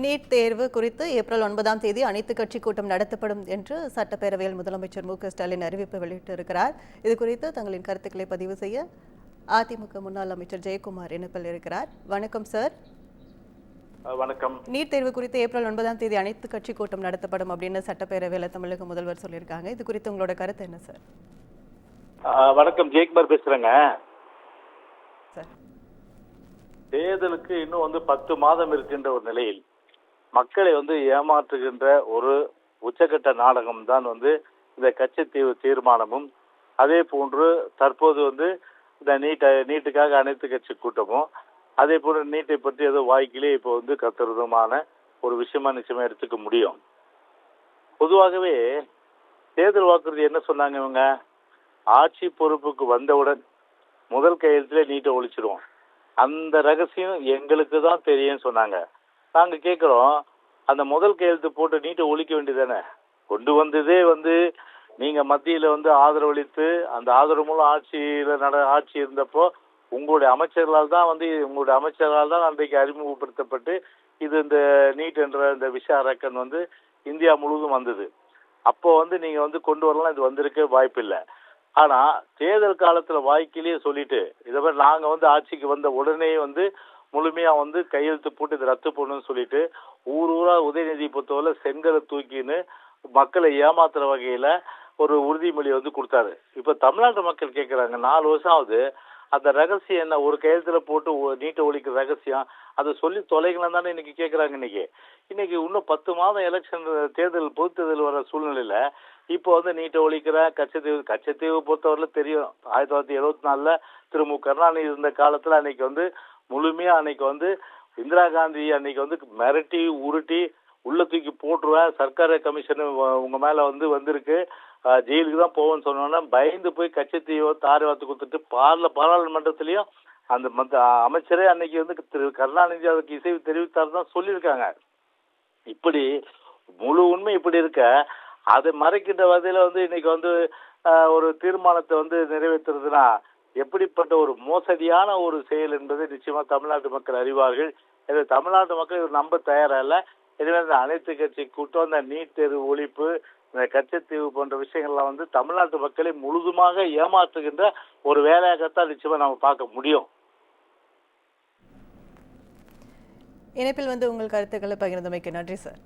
NEET தேர்வு குறித்து April 9ஆம் தேதி அனைத்து கட்சி கூட்டம் நடத்தப்படும் என்று சட்டப்பேரவையில் முதலமைச்சர் மு.க.ஸ்டாலின் அறிவிப்பு வெளியிட்டிருக்கிறார். இது குறித்து தங்களின் கருத்துக்களை பதிவு செய்ய அதிமுக முன்னாள் அமைச்சர் ஜெயக்குமார் இணைப்பில் இருக்கிறார். வணக்கம் சார். வணக்கம். நீட் தேர்வு குறித்து ஏப்ரல் 9ஆம் தேதி அனைத்து கட்சி கூட்டம் நடத்தப்படும் அப்படின்னு சட்டப்பேரவையில் தமிழக முதல்வர் சொல்லியிருக்காங்க. இது குறித்து உங்களோட கருத்து என்ன சார்? வணக்கம், ஜெயக்குமார் பேசுறேங்க. சார், தேர்தலுக்கு இன்னும் 10 மாதம் இருக்கின்ற ஒரு நிலையில் மக்களை ஏமாற்றுகின்ற ஒரு உச்சகட்ட நாடகம் தான் இந்த கட்சி தீர்மானமும், அதே போன்று தற்போது இந்த நீட்டுக்காக அனைத்து கட்சி கூட்டமும், அதே போன்று நீட்டை பற்றி ஏதோ வாய்க்கிலே இப்போ கத்துறதுமான ஒரு விஷயமா நிச்சயமா எடுத்துக்க முடியும். பொதுவாகவே தேர்தல் வாக்குறுதி என்ன சொன்னாங்க இவங்க? ஆட்சி பொறுப்புக்கு வந்தவுடன் முதல் கையெழுத்திலே நீட்டை ஒழிச்சிருவோம், அந்த ரகசியம் எங்களுக்கு தான் தெரியும்னு சொன்னாங்க. நாங்க கேட்கிறோம், அந்த முதல் கையெழுத்து போட்டு நீட்டை ஒழிக்க வேண்டியதானே? கொண்டு வந்ததே நீங்க மத்தியில ஆதரவளித்து அந்த ஆதரவு மூலம் ஆட்சி இருந்தப்போ உங்களுடைய அமைச்சர்களால் தான் அன்றைக்கு அறிமுகப்படுத்தப்பட்டு இது இந்த நீட் என்ற இந்த விஷ அரக்கன் இந்தியா முழுவதும் வந்தது. அப்போ நீங்க கொண்டு வரலாம், இது வந்திருக்க வாய்ப்பில்லை. ஆனா தேர்தல் காலத்துல வாய்க்கிலேயே சொல்லிட்டு இதை மாதிரி நாங்க ஆட்சிக்கு வந்த உடனே முழுமையா கையெழுத்து போட்டு இதை ரத்து பண்ணணும்னு சொல்லிட்டு ஊரா உதயநிதி பொறுத்தவரை செங்கலை தூக்கின்னு மக்களை ஏமாத்துற வகையில ஒரு உறுதிமொழி கொடுத்தாரு. இப்ப தமிழ்நாட்டு மக்கள் கேட்கிறாங்க, 4 வருஷம் ஆகுது, அந்த ரகசியம் என்ன? ஒரு கையெழுத்துல போட்டு நீட்டை ஒழிக்கிற ரகசியம் அதை சொல்லி தொலைக்கலாம் தானே இன்னைக்கு கேட்கறாங்க. இன்னைக்கு இன்னும் 10 மாதம் எலெக்ஷன் பொது தேர்தல் வர சூழ்நிலையில இப்போ நீட்டை ஒழிக்கிற கச்சத்தீவு பொறுத்தவரையில தெரியும். 1974 திரு மு. கருணாநிதி இருந்த காலத்துல அன்னைக்கு முழுமையா அன்னைக்கு இந்திரா காந்தி அன்னைக்கு மிரட்டி உருட்டி உள்ள தூக்கி போட்டுருவேன், சர்க்கார கமிஷன் உங்க மேல வந்திருக்கு, ஜெயிலுக்கு தான் போவேன்னு சொன்னோன்னா பயந்து போய் கச்சத்தீவை தாரை வாத்து கொடுத்துட்டு பாராளுமன்றத்திலையும் அந்த அமைச்சரே அன்னைக்கு திரு கருணாநிதி அதுக்கு இசைவு தெரிவித்தார் தான் சொல்லியிருக்காங்க. இப்படி முழு உண்மை இப்படி இருக்க அதை மறைக்கின்ற வகையில இன்னைக்கு ஒரு தீர்மானத்தை நிறைவேற்றுறதுன்னா எப்படிப்பட்ட ஒரு மோசடியான ஒரு செயல் என்பதை நிச்சயமா தமிழ்நாட்டு மக்கள் அறிவார்கள். இதை தமிழ்நாட்டு மக்கள் நம்ப தயாரா இல்ல. எனவே இந்த அனைத்து கட்சி கூட்டம், இந்த நீட் தேர்வு ஒழிப்பு, இந்த கச்சத்தீவு போன்ற விஷயங்கள்லாம் தமிழ்நாட்டு மக்களை முழுதுமாக ஏமாற்றுகின்ற ஒரு வேலையாகத்தான் நிச்சயமா நம்ம பார்க்க முடியும். இணைப்பில் உங்கள் கருத்துக்களை பகிர்ந்தமைக்கு நன்றி சார்.